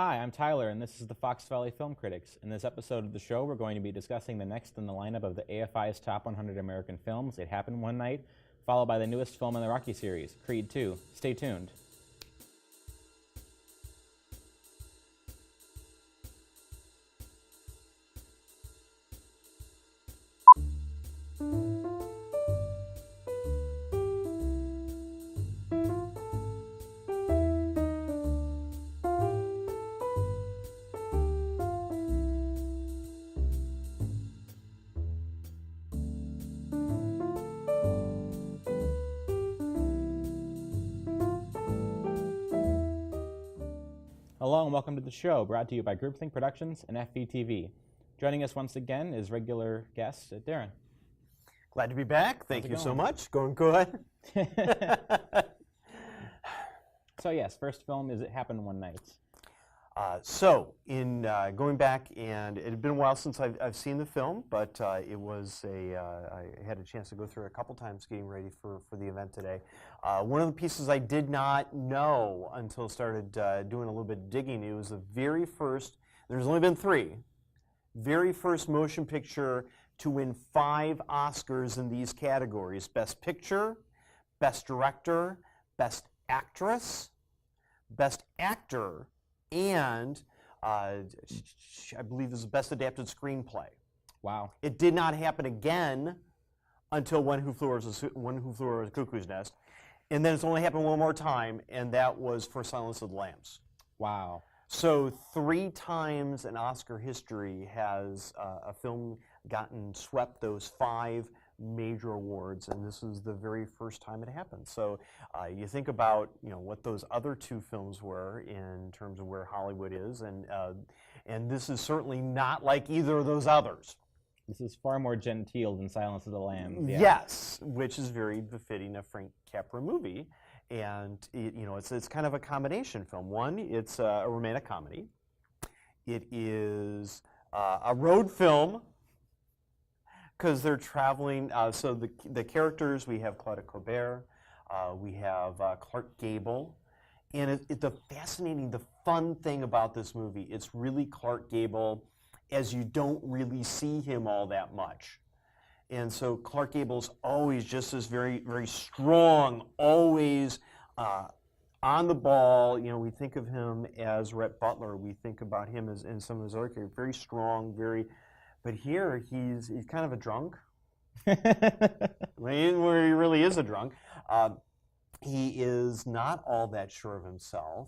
Hi, I'm Tyler, and this is the Fox Valley Film Critics. In this episode of the show, we're going to be discussing the next in the lineup of the AFI's Top 100 American Films, It Happened One Night, followed by the newest film in the Rocky series, Creed 2. Stay tuned. Hello and welcome to the show, brought to you by Groupthink Productions and FVTV. Joining us once again is regular guest Darrin. Glad to be back. Thank you so much. Going good. So yes, first film is It Happened One Night. Going back, and it had been a while since I've seen the film, but I had a chance to go through it a couple times getting ready for the event today. One of the pieces I did not know until I started doing a little bit of digging, it was the very first, there's only been three, very first motion picture to win 5 Oscars in these categories: Best Picture, Best Director, Best Actress, Best Actor, and I believe this is Best Adapted Screenplay. Wow. It did not happen again until One Who Flew Over the Cuckoo's Nest. And then it's only happened one more time, and that was for Silence of the Lambs. Wow. So 3 times in Oscar history has a film gotten swept those 5 major awards, and this is the very first time it happened. So you think about what those other 2 films were in terms of where Hollywood is, and this is certainly not like either of those others. This is far more genteel than Silence of the Lambs. Yeah. Yes, which is very befitting a Frank Capra movie, and it's kind of a combination film. One, it's a romantic comedy. It is a road film, because they're traveling. So the characters, we have Claudia Colbert, we have Clark Gable, and the fun thing about this movie, it's really Clark Gable, as you don't really see him all that much. And so Clark Gable's always just this very, very strong, always on the ball. We think of him as Rhett Butler. We think about him as in some of his other characters, very strong, very. But here he's kind of a drunk. Where he really is a drunk. He is not all that sure of himself,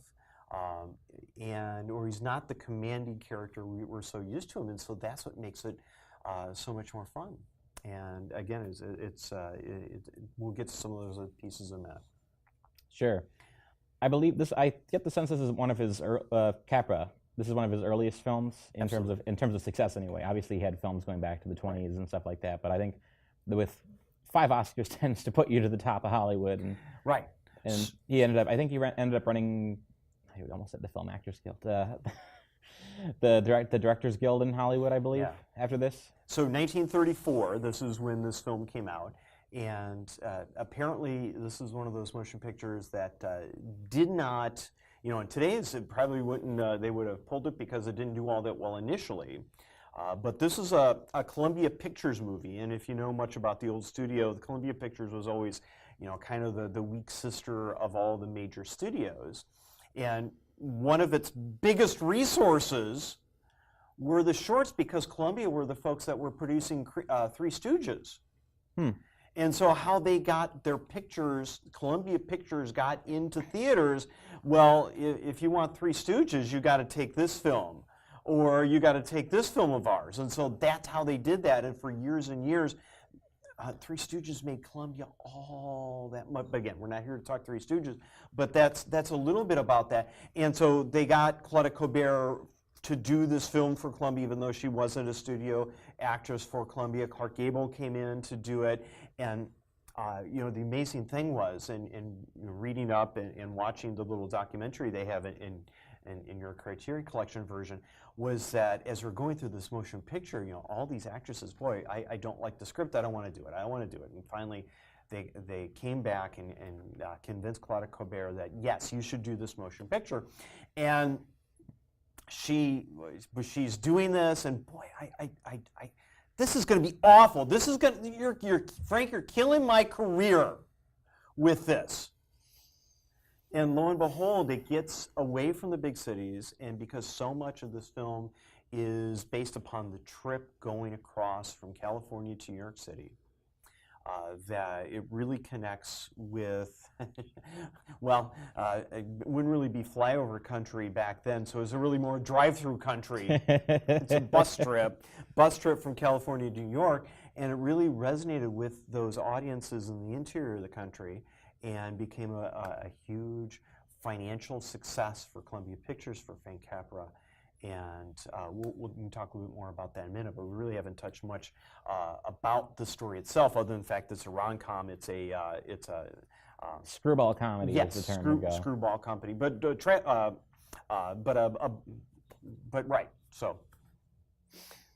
or he's not the commanding character we're so used to him, and so that's what makes it so much more fun. And again, we'll get to some of those pieces in a minute. Sure. I believe this. I get the sense this is one of his Capra. This is one of his earliest films in terms of success. Anyway, obviously he had films going back to the 20s and stuff like that. But I think with 5 Oscars tends to put you to the top of Hollywood. And, right. And he ended up. I think he ended up running. I almost said the Film Actors Guild. The Directors Guild in Hollywood, I believe. Yeah. After this. So 1934. This is when this film came out. And apparently, this is one of those motion pictures that did not. In today's, it probably wouldn't. They would have pulled it because it didn't do all that well initially. But this is a Columbia Pictures movie, and if you know much about the old studio, the Columbia Pictures was always, kind of the weak sister of all the major studios. And one of its biggest resources were the shorts, because Columbia were the folks that were producing Three Stooges. And so how they got their pictures, Columbia Pictures got into theaters, well, if you want Three Stooges, you got to take this film, or you got to take this film of ours. And so that's how they did that, and for years and years, Three Stooges made Columbia all that much. But again, we're not here to talk Three Stooges, but that's a little bit about that. And so they got Claudia Colbert to do this film for Columbia, even though she wasn't a studio actress for Columbia. Clark Gable came in to do it, and the amazing thing was, and reading up and watching the little documentary they have in your Criterion Collection version, was that as we're going through this motion picture, all these actresses, boy, I don't like the script, I don't want to do it, I don't want to do it. And finally, they came back and convinced Claudia Colbert that, yes, you should do this motion picture. And she's doing this, and boy, this is going to be awful. This is going to, Frank, you're killing my career with this. And lo and behold, it gets away from the big cities, and because so much of this film is based upon the trip going across from California to New York City, that it really connects with, well, it wouldn't really be flyover country back then, so it was really more drive-through country. It's a bus trip from California to New York, and it really resonated with those audiences in the interior of the country and became a huge financial success for Columbia Pictures, for Frank Capra. And we can talk a little bit more about that in a minute, but we really haven't touched much about the story itself, other than the fact that it's a rom-com. It's a screwball comedy. Yes, is the term screwball comedy. But right. So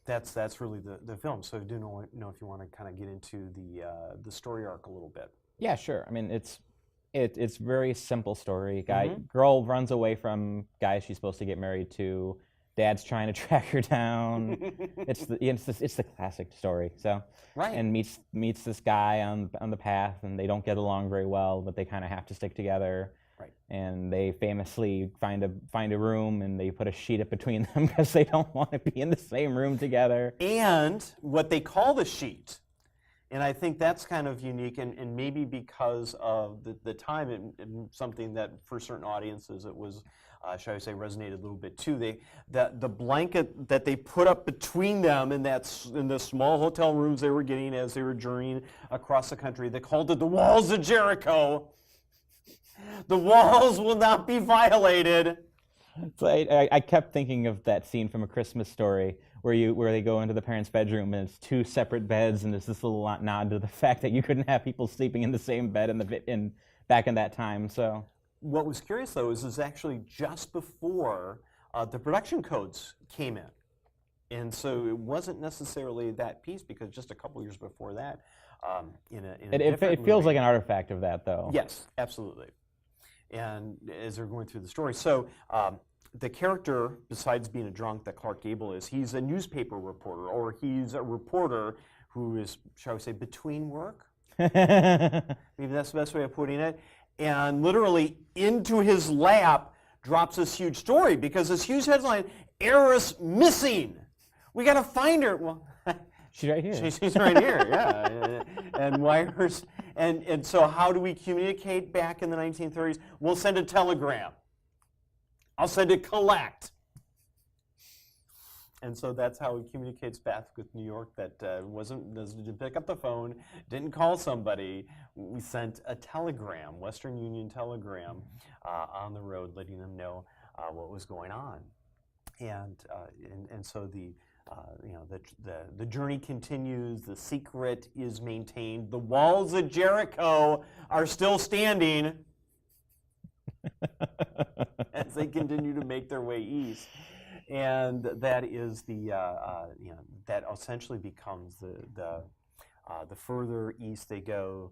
that's really the film. So I do know if you want to kind of get into the story arc a little bit. Yeah, sure. I mean, it's very simple story. Girl runs away from guy she's supposed to get married to. Dad's trying to track her down. It's the classic story. So right. And meets this guy on the path, and they don't get along very well, but they kind of have to stick together. Right. And they famously find a room, and they put a sheet up between them because they don't want to be in the same room together. And what they call the sheet. And I think that's kind of unique, and maybe because of the time, and something that for certain audiences it was, shall I say, resonated a little bit too. The blanket that they put up between them in the small hotel rooms they were getting as they were journeying across the country, they called it the walls of Jericho. The walls will not be violated. So I kept thinking of that scene from A Christmas Story where they go into the parents' bedroom and it's two separate beds, and there's this little nod to the fact that you couldn't have people sleeping in the same bed back in that time. So what was curious though is actually just before the production codes came in, and so it wasn't necessarily that piece, because just a couple years before that, it feels like an artifact of that though. Yes, absolutely. And as they're going through the story, so. The character, besides being a drunk that Clark Gable is, he's a newspaper reporter, or he's a reporter who is, shall we say, between work? Maybe that's the best way of putting it. And literally into his lap drops this huge story, because this huge headline, heiress missing. We got to find her. Well, she's right here. She's right here, yeah. And wires. And so how do we communicate back in the 1930s? We'll send a telegram. I'll send it collect. And so that's how he communicates back with New York, that didn't pick up the phone, didn't call somebody. We sent a telegram, Western Union telegram, on the road, letting them know what was going on. And so the journey continues. The secret is maintained. The walls of Jericho are still standing as they continue to make their way east, and that is that essentially becomes the further east they go,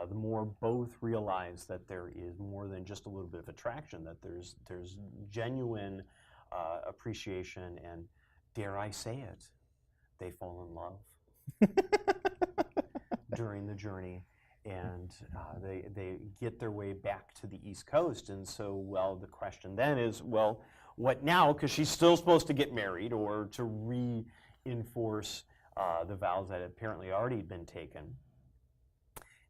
the more both realize that there is more than just a little bit of attraction, that there's genuine appreciation, and dare I say it, they fall in love during the journey. And they get their way back to the East Coast. And so, well, the question then is, well, what now? Because she's still supposed to get married, or to reinforce the vows that had apparently already been taken.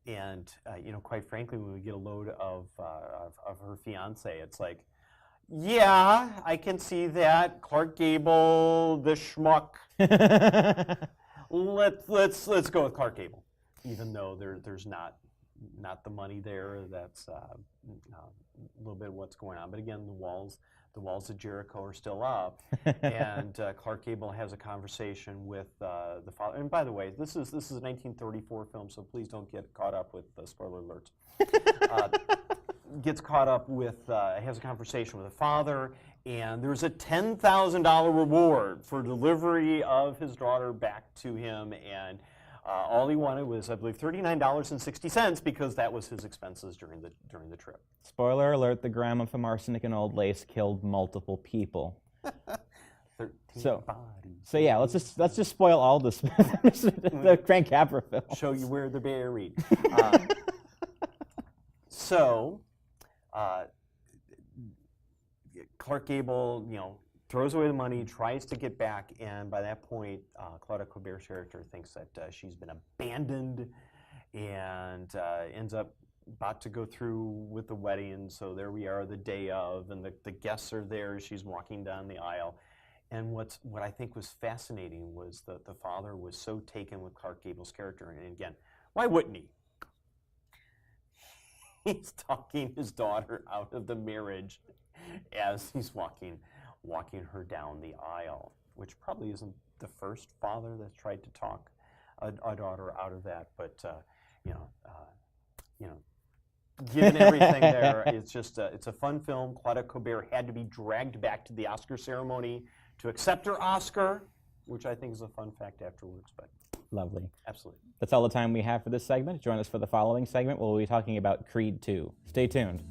And, quite frankly, when we get a load of her fiance, it's like, yeah, I can see that. Clark Gable, the schmuck. Let's go with Clark Gable. Even though there's not the money there, that's a little bit of what's going on. But again, the walls of Jericho are still up, and Clark Gable has a conversation with the father. And by the way, this is a 1934 film, so please don't get caught up with spoiler alerts. Gets caught up with, has a conversation with the father, and there's a $10,000 reward for delivery of his daughter back to him, and all he wanted was, I believe, $39.60, because that was his expenses during the trip. Spoiler alert: the gram of arsenic and old lace killed multiple people. 13 So- bodies. So yeah, let's just spoil all this the Frank Capra film. Show you where they're buried. So, Clark Gable, throws away the money, tries to get back, and by that point, Claudia Colbert's character thinks that she's been abandoned, and ends up about to go through with the wedding. So there we are, the day of, and the guests are there. She's walking down the aisle. And what I think was fascinating was that the father was so taken with Clark Gable's character. And again, why wouldn't he? He's talking his daughter out of the marriage as he's walking her down the aisle, which probably isn't the first father that's tried to talk a daughter out of that. But given everything there, it's just it's a fun film. Claudia Colbert had to be dragged back to the Oscar ceremony to accept her Oscar, which I think is a fun fact afterwards. But Lovely. absolutely. That's all the time we have for this segment. Join us for the following segment. We'll be talking about Creed 2. Stay tuned.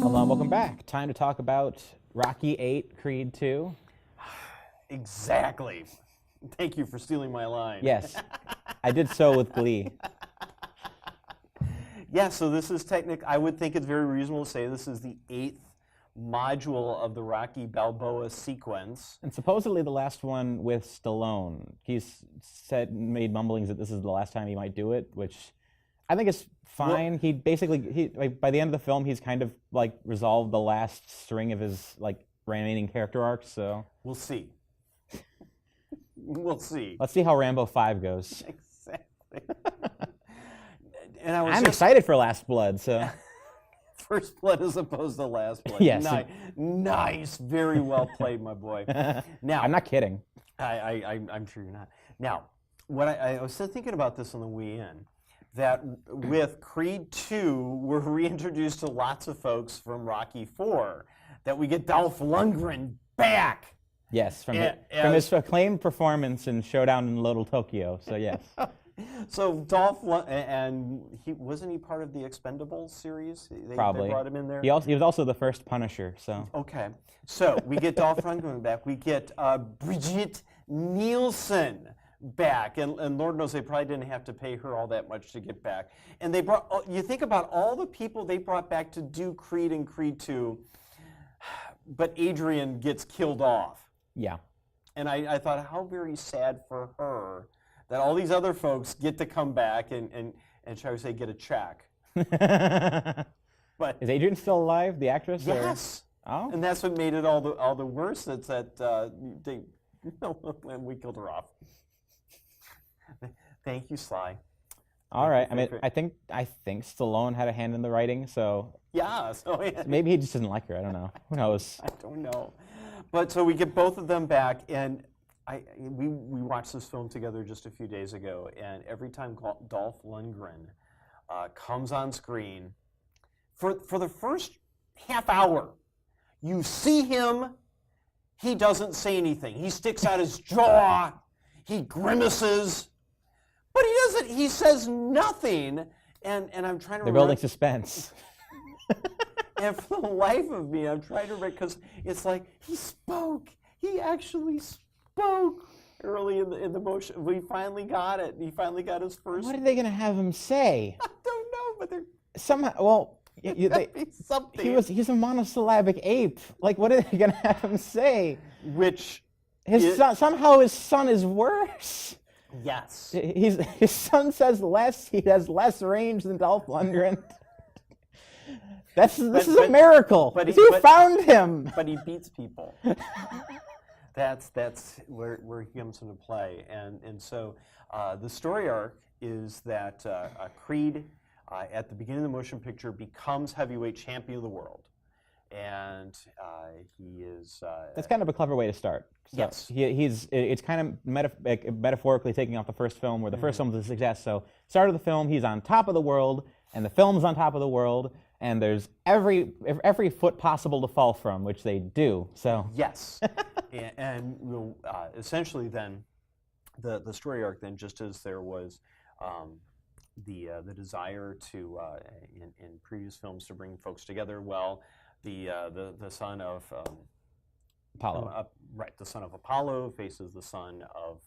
Hello, welcome back. Time to talk about Rocky 8, Creed 2. Exactly. Thank you for stealing my line. Yes, I did so with glee. Yeah, so this is I would think it's very reasonable to say this is the 8th module of the Rocky Balboa sequence. And supposedly the last one with Stallone. He's made mumblings that this is the last time he might do it, which I think is fine. Well, He basically, by the end of the film, he's kind of like resolved the last string of his like remaining character arcs. So we'll see. We'll see. Let's see how Rambo 5 goes. Exactly. And I'm excited for Last Blood. So First Blood as opposed to Last Blood. Yes. Nice. Very well played, my boy. Now, I'm not kidding. I'm sure you're not. Now, what I was still thinking about this on the way in, that with Creed 2, we're reintroduced to lots of folks from Rocky 4, that we get Dolph Lundgren back. Yes, from his acclaimed performance in Showdown in Little Tokyo. So yes. So and wasn't he part of the Expendables series? Probably. They brought him in there. He was also the first Punisher. So okay, so we get Dolph Lundgren back. We get Brigitte Nielsen back, and Lord knows they probably didn't have to pay her all that much to get back. And they brought. You think about all the people they brought back to do Creed and Creed 2, but Adrian gets killed off. Yeah. And I thought, how very sad for her that all these other folks get to come back and shall we say, get a check. But is Adrian still alive, the actress? yes. Or? Oh. And that's what made it all the worse. It's that when we killed her off. Thank you, Sly. All right. I mean, I think Stallone had a hand in the writing, so yeah. So yeah. Maybe he just didn't like her. I don't know. Who knows? I don't know. But so we get both of them back, and we watched this film together just a few days ago, and every time Dolph Lundgren comes on screen, for the first half hour, you see him, he doesn't say anything. He sticks out his jaw, he grimaces, but he says nothing, and I'm trying to They're building suspense. And for the life of me, I'm trying to because it's like he spoke. He actually spoke early in the motion. We finally got it. He finally got his first. What are they going to have him say? I don't know, but they're somehow. Well, something. He's a monosyllabic ape. Like, what are they going to have him say? Which somehow his son is worse. Yes. His son says less. He has less range than Dolph Lundgren. This is a miracle. Who found him? But he beats people. That's where he comes into play. And so the story arc is that Creed, at the beginning of the motion picture, becomes heavyweight champion of the world. And he is... That's kind of a clever way to start. So yes. It's kind of metaphorically taking off the first film, where the first film was a success. So start of the film, he's on top of the world, and the film's on top of the world, and there's every foot possible to fall from, which they do. So yes, and we'll essentially then the story arc then, just as there was the desire to in previous films to bring folks together. Well, the son of Apollo. right, the son of Apollo faces the son of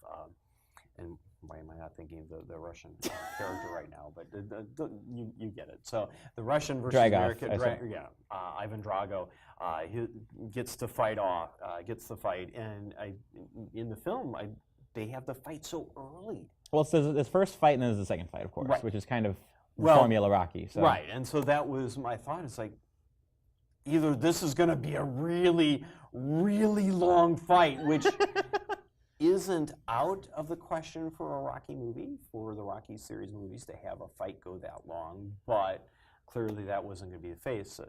and why am I not thinking of the Russian character right now? But you get it. So the Russian versus Dragov, American, Ivan Drago, he gets the fight, and in the film, they have the fight so early. Well, it's his first fight and then there's the second fight, of course, Right. which is kind of Well, formula Rocky. So. Right, and so that was my thought. It's like, either this is going to be a really, really long fight, which isn't out of the question for a Rocky movie, for the Rocky series movies to have a fight go that long, but clearly that wasn't going to be the case.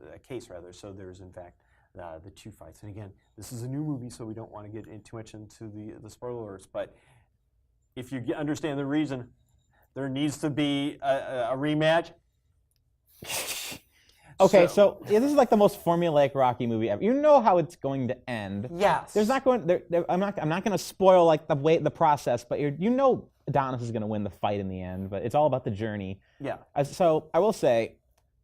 So there's, in fact, the two fights. And again, this is a new movie, so we don't want to get too much into the spoilers, but if you understand the reason, there needs to be a rematch. Okay, so this is like the most formulaic Rocky movie ever. You know how it's going to end. Yes. There's not going. I'm not going to spoil like the process, but you know Adonis is going to win the fight in the end. But it's all about the journey. Yeah. So I will say,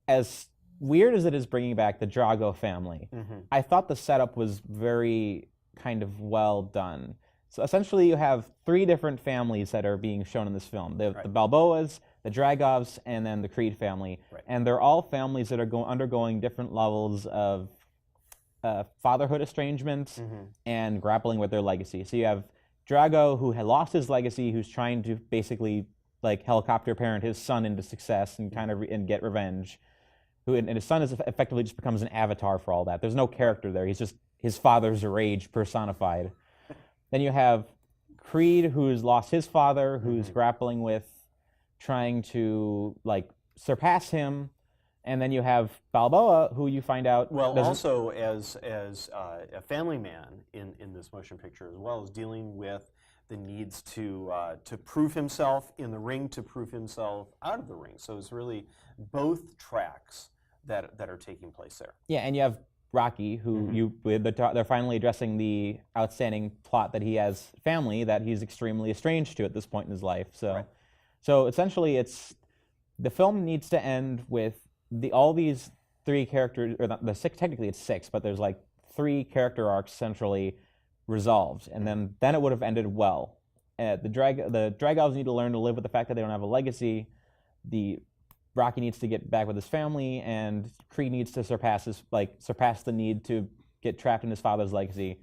as weird as it is bringing back the Drago family, I thought the setup was very kind of well done. So essentially, you have three different families that are being shown in this film: the Balboas, the Dragovs, and then the Creed family. Right. And they're all families that are undergoing different levels of fatherhood estrangement and grappling with their legacy. So you have Drago, who had lost his legacy, who's trying to basically like helicopter parent his son into success and kind of and get revenge. And his son is effectively just becomes an avatar for all that. There's no character there. He's just his father's rage personified. Then you have Creed, who's lost his father, who's grappling with trying to like surpass him, and then you have Balboa, who you find out also as a family man in this motion picture, as well as dealing with the needs to prove himself in the ring, to prove himself out of the ring. So it's really both tracks that are taking place there. Yeah, and you have Rocky, who they're finally addressing the outstanding plot that he has family that he's extremely estranged to at this point in his life. So essentially, the film needs to end with all these three characters, or the six. Technically, it's six, but there's like three character arcs centrally resolved, and then it would have ended well. The Dragovs need to learn to live with the fact that they don't have a legacy. Rocky needs to get back with his family, and Creed needs to surpass the need to get trapped in his father's legacy.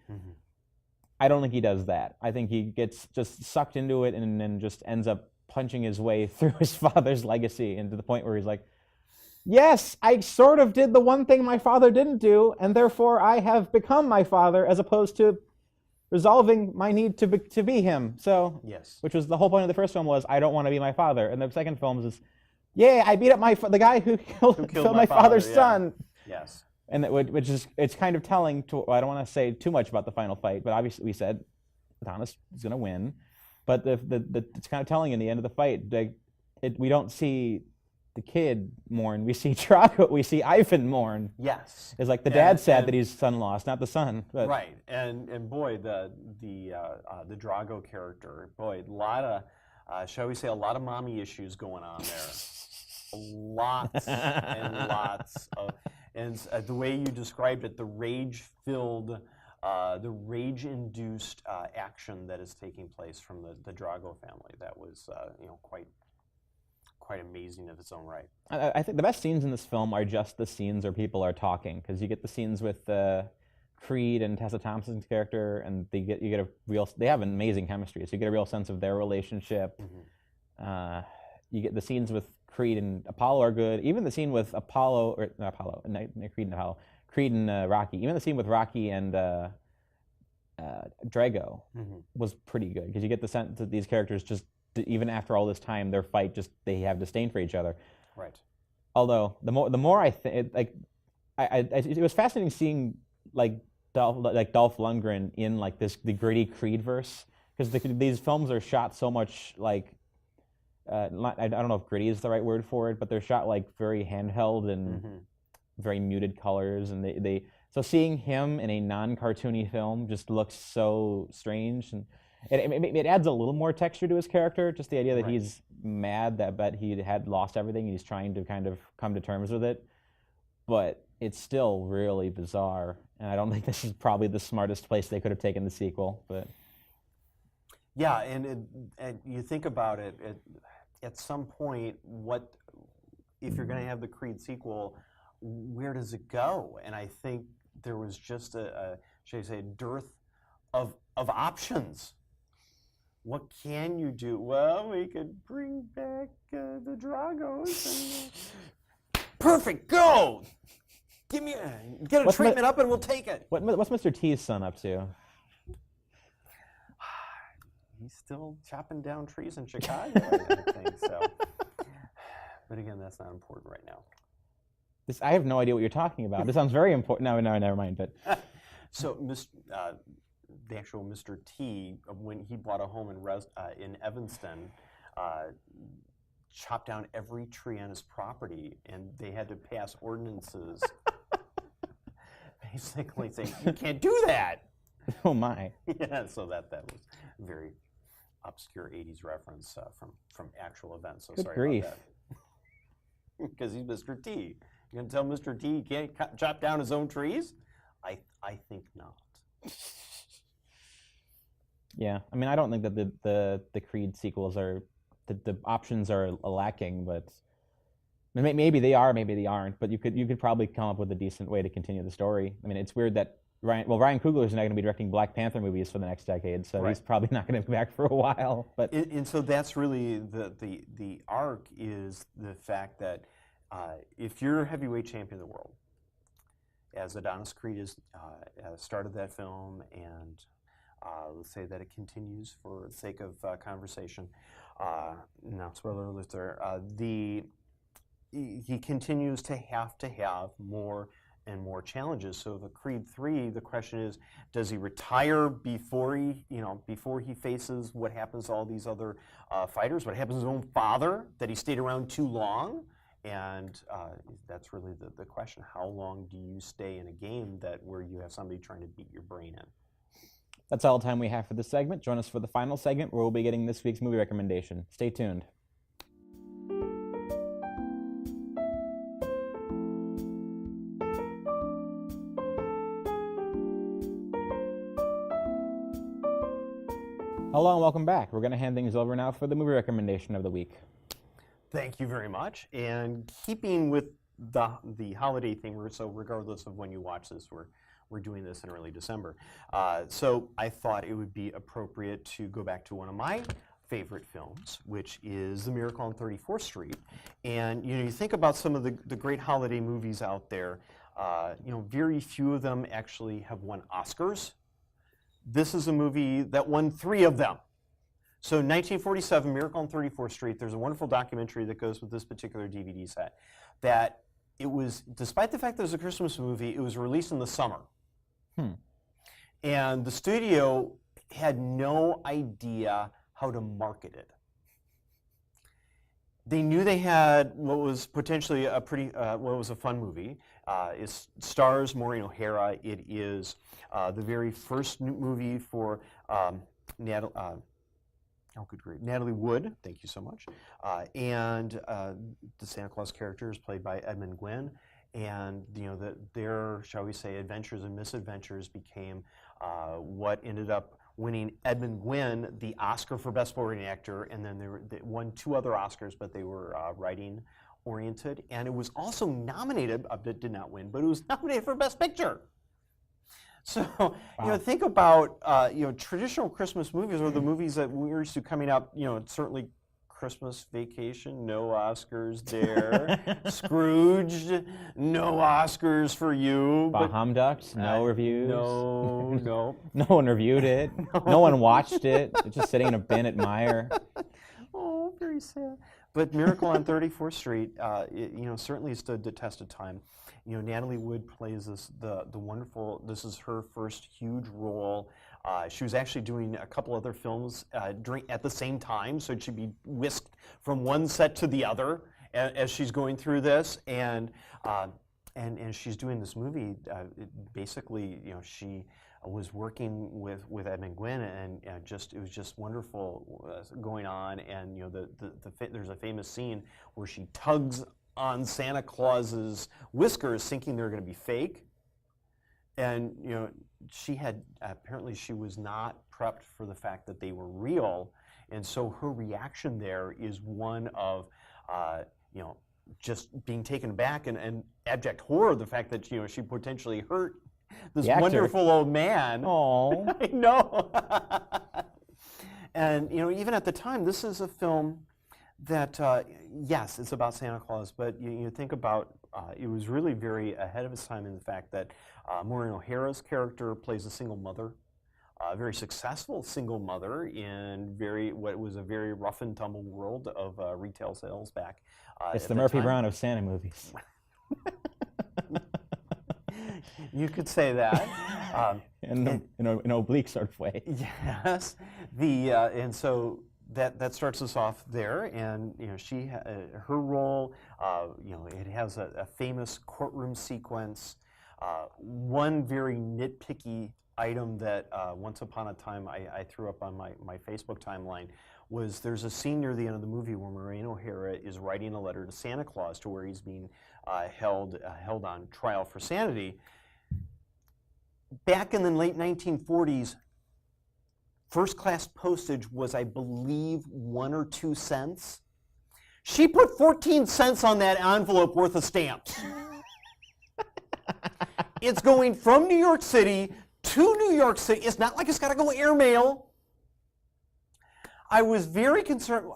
I don't think he does that. I think he gets just sucked into it and then just ends up punching his way through his father's legacy, and to the point where he's like, yes, I sort of did the one thing my father didn't do, and therefore I have become my father, as opposed to resolving my need to be him. So, yes, which was the whole point of the first film, was I don't want to be my father, and the second film is, yeah, I beat up the guy who killed my father's son. Yes. And which is, it's kind of telling to, I don't want to say too much about the final fight, but obviously we said Adonis is going to win. But it's kind of telling in the end of the fight, we don't see the kid mourn, we see Drago, we see Ivan mourn. Yes. It's like the dad's sad that his son lost, not the son. But. Right. And boy, the Drago character, boy, a lot of, shall we say, a lot of mommy issues going on there. Lots and lots of, and the way you described it, the rage-filled, the rage-induced action that is taking place from the Drago family, that was quite amazing of its own right. I think the best scenes in this film are just the scenes where people are talking, because you get the scenes with Creed and Tessa Thompson's character, and they have an amazing chemistry, so you get a real sense of their relationship. You get the scenes with Creed and Apollo are good. Even the scene with Creed and Rocky. Even the scene with Rocky and Drago was pretty good, because you get the sense that these characters just, even after all this time, their fight they have disdain for each other. Right. Although the more I think, it was fascinating seeing Dolph Lundgren in the gritty Creed verse, because these films are shot so much I don't know if gritty is the right word for it, but they're shot very handheld and very muted colors, and so seeing him in a non-cartoony film just looks so strange. And it adds a little more texture to his character, just the idea that Right. he's mad that he had lost everything and he's trying to kind of come to terms with it. But it's still really bizarre, and I don't think this is probably the smartest place they could have taken the sequel. But Yeah, and you think about it, at some point, what if you're going to have the Creed sequel? Where does it go? And I think there was just should I say, a dearth of options. What can you do? Well, we could bring back the Dragos. And, perfect, go! Get a treatment up and we'll take it. What's Mr. T's son up to? He's still chopping down trees in Chicago, I think so. But again, that's not important right now. I have no idea what you're talking about. This sounds very important. No, never mind. But so, the actual Mr. T, when he bought a home in Evanston, chopped down every tree on his property, and they had to pass ordinances basically saying, you can't do that. Oh my. Yeah, so that was a very obscure 80s reference from actual events. So Good sorry grief. about that. Because he's Mr. T. You're going to tell Mr. T he can't chop down his own trees? I think not. Yeah, I mean, I don't think that the Creed sequels are the options are lacking, but maybe they are, maybe they aren't. But you could probably come up with a decent way to continue the story. I mean, it's weird that Ryan Coogler is not going to be directing Black Panther movies for the next decade, so he's probably not going to be back for a while. But and so that's really the arc is the fact that if you're a heavyweight champion of the world, as Adonis Creed has started that film, and let's say that it continues for the sake of conversation, not spoiler alert there, he continues to have more and more challenges. So the Creed 3, the question is, does he retire before he faces what happens to all these other fighters? What happens to his own father, that he stayed around too long? And that's really the question. How long do you stay in a game where you have somebody trying to beat your brain in? that's all the time we have for this segment. Join us for the final segment where we'll be getting this week's movie recommendation. Stay tuned. Hello and welcome back. We're going to hand things over now for the movie recommendation of the week. Thank you very much. And keeping with the holiday theme, so regardless of when you watch this, we're doing this in early December. So I thought it would be appropriate to go back to one of my favorite films, which is The Miracle on 34th Street. And you think about some of the great holiday movies out there. Very few of them actually have won Oscars. This is a movie that won 3 of them. So 1947, Miracle on 34th Street, there's a wonderful documentary that goes with this particular DVD set, that it was, despite the fact that it was a Christmas movie, it was released in the summer. And the studio had no idea how to market it. They knew they had what was potentially a fun movie. It stars Maureen O'Hara. It is the very first movie for Natalie Wood. Thank you so much. And the Santa Claus character is played by Edmund Gwenn. And their, shall we say, adventures and misadventures became what ended up winning Edmund Gwenn the Oscar for Best Supporting Actor, and then they won 2 other Oscars, but they were writing oriented. And it was also nominated, it did not win, but it was nominated for Best Picture. So, Wow. Think about, traditional Christmas movies, or the movies that we were used to coming up, certainly Christmas Vacation, no Oscars there. Scrooged, no Oscars for you. Bahumducked, no reviews. No. No one reviewed it. No one watched it. It's just sitting in a bin at Meyer. Oh, very sad. But Miracle on 34th Street, certainly stood the test of time. Natalie Wood plays the wonderful. This is her first huge role. She was actually doing a couple other films at the same time, so she'd be whisked from one set to the other as she's going through this, and she's doing this movie. Basically, she was working with Edmund Gwynn, and it was just wonderful going on. And there's a famous scene where she tugs on Santa Claus's whiskers, thinking they're going to be fake. And she had apparently she was not prepped for the fact that they were real, and so her reaction there is one of just being taken aback and abject horror, the fact that she potentially hurt this wonderful old man. Oh, I know. And even at the time, this is a film that yes, it's about Santa Claus, but you think about it was really very ahead of its time in the fact that Maureen O'Hara's character plays a single mother, a very successful single mother in what was a very rough and tumble world of retail sales back. It's the Murphy Brown of Santa movies. You could say that. In an oblique sort of way. Yes. And so that starts us off there, and her role, it has a famous courtroom sequence. One very nitpicky item that once upon a time I threw up on my Facebook timeline was there's a scene near the end of the movie where Maureen O'Hara is writing a letter to Santa Claus to where he's being held on trial for sanity. Back in the late 1940s, first-class postage was, I believe, 1 or 2 cents. She put 14 cents on that envelope worth of stamps. It's going from New York City to New York City. It's not like it's got to go airmail. I was very concerned.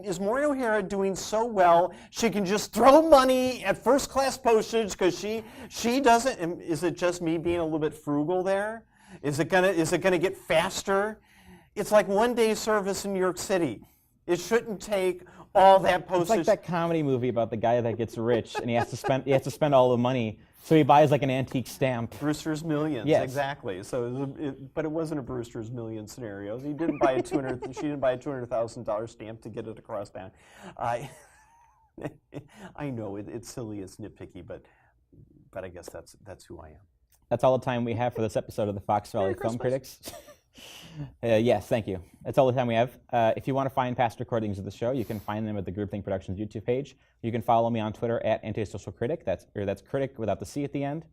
Is Maureen O'Hara doing so well she can just throw money at first-class postage because she doesn't? Is it just me being a little bit frugal there? Is it gonna get faster? It's like one day service in New York City. It shouldn't take all that postage. It's like that comedy movie about the guy that gets rich and he has to spend all the money, so he buys like an antique stamp. Brewster's Millions, yes. Exactly. So, but it wasn't a Brewster's Millions scenario. He didn't buy she didn't buy a $200,000 stamp to get it across town. I know it's silly, it's nitpicky, but I guess that's who I am. That's all the time we have for this episode of the Fox Valley Film Critics. Yes, thank you. That's all the time we have. If you want to find past recordings of the show, you can find them at the Groupthink Productions YouTube page. You can follow me on Twitter at @antisocialcritic. That's critic without the C at the end.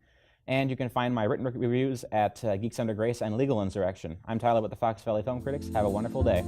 And you can find my written reviews at Geeks Under Grace and Legal Insurrection. I'm Tyler with the Fox Valley Film Critics. Have a wonderful day.